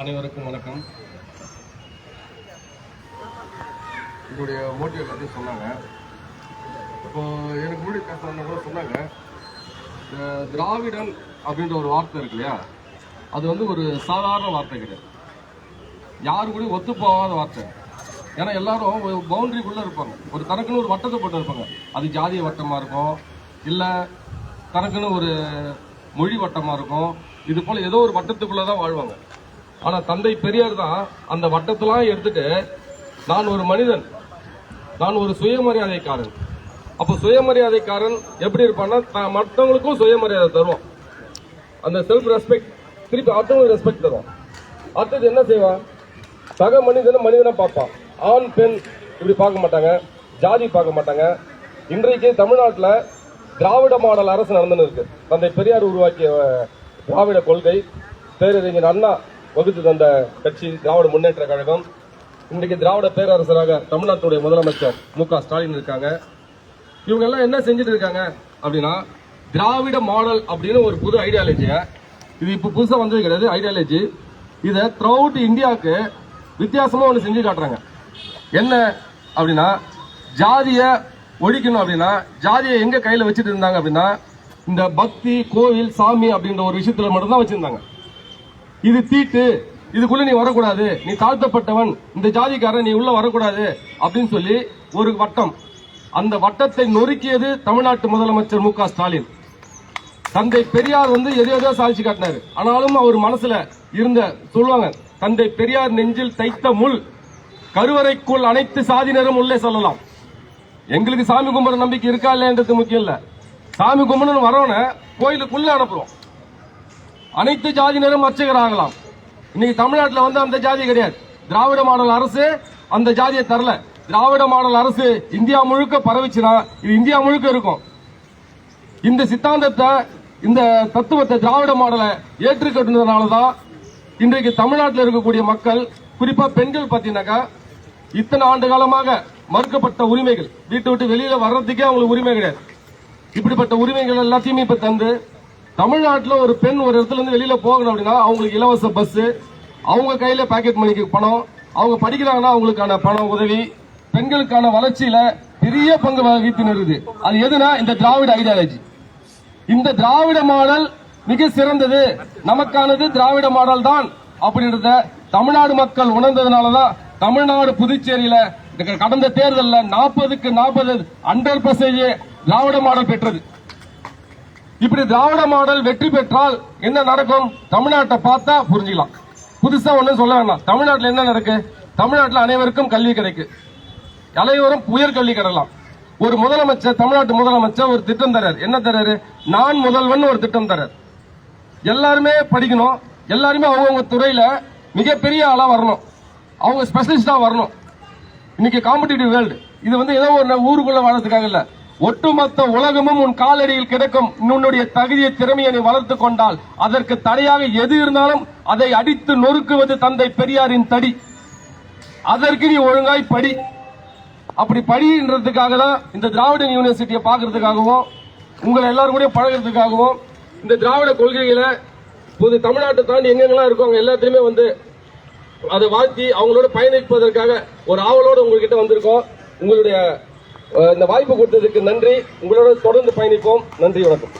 அனைவருக்கும் வணக்கம். இதோடைய மோட்டிவை பற்றி சொன்னாங்க. இப்போ எனக்கு முன்னாடி பேசுறவங்க கூட சொன்னாங்க, திராவிடன் அப்படின்ற ஒரு வார்த்தை இருக்கு இல்லையா, அது வந்து ஒரு சாதாரண வார்த்தை கிடையாது, யாரு கூட ஒத்து போகாத வார்த்தை. ஏன்னா எல்லாரும் ஒரு பவுண்டரிக்குள்ளே இருப்பாங்க, ஒரு தனக்குன்னு ஒரு வட்டத்தை போட்டு இருப்பாங்க. அது ஜாதிய வட்டமாக இருக்கும், இல்லை தனக்குன்னு ஒரு மொழி வட்டமாக இருக்கும். இது போல் ஏதோ ஒரு வட்டத்துக்குள்ளே தான் வாழ்வாங்க. ஆனால் தந்தை பெரியார் தான் அந்த வட்டத்தெல்லாம் எடுத்துட்டு, நான் ஒரு மனிதன், நான் ஒரு சுயமரியாதைக்காரன். அப்போ சுயமரியாதைக்காரன் எப்படி இருப்பான்னா, மற்றவங்களுக்கும் சுயமரியாதை தருவோம், அந்த செல்ஃப் ரெஸ்பெக்ட், திருப்பி அடுத்தவங்களுக்கு ரெஸ்பெக்ட் தருவோம். அடுத்தது என்ன செய்வான், சக மனிதனை பார்ப்பான். ஆண் பெண் இப்படி பார்க்க மாட்டாங்க, ஜாதி பார்க்க மாட்டாங்க. இன்றைக்கு தமிழ்நாட்டில் திராவிட மாடல் அரசு நடந்துன்னு இருக்கு. தந்தை பெரியார் உருவாக்கிய திராவிட கொள்கை, பேரறிஞர் அண்ணா வகுத்து தந்த கட்சி திராவிட முன்னேற்ற கழகம். இன்றைக்கு திராவிட பேரரசராக தமிழ்நாட்டுடைய முதலமைச்சர் மு.க. ஸ்டாலின் இருக்காங்க. இவங்க எல்லாம் என்ன செஞ்சுட்டு இருக்காங்க அப்படின்னா, திராவிட மாடல் அப்படின்னு ஒரு புது ஐடியாலஜியை, இது இப்போ புதுசாக வந்தது கிடையாது ஐடியாலஜி, இதை த்ரூஅவுட் இந்தியாவுக்கு வித்தியாசமா ஒன்று செஞ்சு காட்டுறாங்க. என்ன அப்படின்னா, ஜாதியை ஒழிக்கணும் அப்படின்னா, ஜாதியை எங்க கையில வச்சுட்டு இருந்தாங்க அப்படின்னா, இந்த பக்தி, கோவில், சாமி அப்படின்ற ஒரு விஷயத்துல மட்டும்தான் வச்சிருந்தாங்க. இது தீட்டு, இதுக்குள்ள நீ வரக்கூடாது, நீ தாழ்த்தப்பட்டவன், இந்த ஜாதிக்காரன், நீ உள்ள வரக்கூடாது அப்படின்னு சொல்லி ஒரு வட்டம். அந்த வட்டத்தை நொறுக்கியது தமிழ்நாட்டு முதலமைச்சர் மு.க. ஸ்டாலின். தந்தை பெரியார் வந்து எதையோ சாதிச்சு காட்டினாரு. ஆனாலும் அவர் மனசுல இருந்த சொல்லுவாங்க, தந்தை பெரியார் நெஞ்சில் தைத்த முள், கருவறைக்குள் அனைத்து சாதியினரும் உள்ளே சொல்லலாம். எங்களுக்கு சாமி கும்பிட நம்பிக்கை இருக்கா இல்லைன்றது முக்கியம் இல்ல, சாமி கும்பிடணும் வரவன கோயிலுக்குள்ள அனுப்புறோம். அனைத்து ஜாதியினரும் அர்ச்சகர் ஆகலாம். இன்னைக்கு தமிழ்நாட்டில் வந்து அந்த ஜாதி கிடையாது. திராவிட மாடல் அரசு அந்த ஜாதியை தரல. திராவிட மாடல் அரசு இந்தியா முழுக்க பரவிச்சுனா இது இந்தியா முழுக்க இருக்கும். இந்த சித்தாந்தத்தை, இந்த தத்துவத்தை, திராவிட மாடலை ஏற்றுக்கொண்டதுனாலதான் இன்றைக்கு தமிழ்நாட்டில் இருக்கக்கூடிய மக்கள், குறிப்பா பெண்கள் பார்த்தீங்கன்னாக்கா, இத்தனை ஆண்டு காலமாக மறுக்கப்பட்ட உரிமைகள், வீட்டை விட்டு வெளியில வர்றதுக்கே அவங்களுக்கு உரிமை கிடையாது. இப்படிப்பட்ட உரிமைகள் எல்லாத்தையுமே இப்ப தந்து, தமிழ்நாட்டில் ஒரு பெண் ஒரு இடத்துல இருந்து வெளியில போகணும் அப்படின்னா அவங்களுக்கு இலவச பஸ், அவங்க கையில பாக்கெட் மணிக்கு பணம், அவங்க படிக்கிறாங்கன்னா அவங்களுக்கான பணம் உதவி, பெண்களுக்கான வளர்ச்சியில பெரிய பங்கு வகித்து நிறுது. அது எதுனா இந்த திராவிட ஐடியாலஜி. இந்த திராவிட மாடல் மிக சிறந்தது, நமக்கானது திராவிட மாடல் தான் அப்படின்றத தமிழ்நாடு மக்கள் உணர்ந்ததுனாலதான் தமிழ்நாடு புதுச்சேரியில கடந்த தேர்தலில் 40க்கு 40 100% திராவிட மாடல் பெற்றது. இப்படி திராவிட மாடல் வெற்றி பெற்றால் என்ன நடக்கும், தமிழ்நாட்டை பார்த்தா புரிஞ்சுக்கலாம். புதுசா ஒன்னும் சொல்ல வேண்டாம். தமிழ்நாட்டில் என்ன நடக்கு, தமிழ்நாட்டில் அனைவருக்கும் கல்வி கிடைக்கு, அனைவரும் உயர்கல்வி கிடைக்கலாம். ஒரு முதலமைச்சர், தமிழ்நாட்டு முதலமைச்சர் ஒரு திட்டம் தராரு. என்ன தராரு, நான் முதல்வன் ஒரு திட்டம் தராரு. எல்லாருமே படிக்கணும், எல்லாருமே அவங்கவுங்க துறையில மிகப்பெரிய ஆளா வரணும், அவங்க ஸ்பெஷலிஸ்டா வரணும். இன்னைக்கு காம்படிட்டிவ் வேர்ல்டு, இது வந்து ஏதோ ஒரு ஊருக்குள்ள வாழறதுக்காக இல்ல, ஒட்டுமொத்த உலகமும் உன் காலடியில் கிடைக்கும். உன்னுடைய தகுதியை, திறமையை நீ வளர்த்துக் கொண்டால் அதற்கு தடையாக எது இருந்தாலும் அதை அடித்து நொறுக்குவது தந்தை பெரியாரின் தடி. அதற்கு நீ ஒழுங்காய் படி. அப்படி படின்றதுக்காக தான் இந்த திராவிட யூனிவர்சிட்டியை பார்க்கறதுக்காகவும், உங்களை எல்லாரும் கூட பழகிறதுக்காகவும், இந்த திராவிட கொள்கைகளை பொது தமிழ்நாட்டை தாண்டி எங்கெங்கெல்லாம் இருக்கவங்க எல்லாத்தையுமே வந்து அதை வாழ்த்தி அவங்களோட பயணிப்பதற்காக ஒரு ஆவலோடு உங்ககிட்ட வந்திருக்கோம். உங்களுடைய இந்த வாய்ப்பு கொடுத்ததுக்கு நன்றி. உங்களோட தொடர்ந்து பயணிப்போம். நன்றி, வணக்கம்.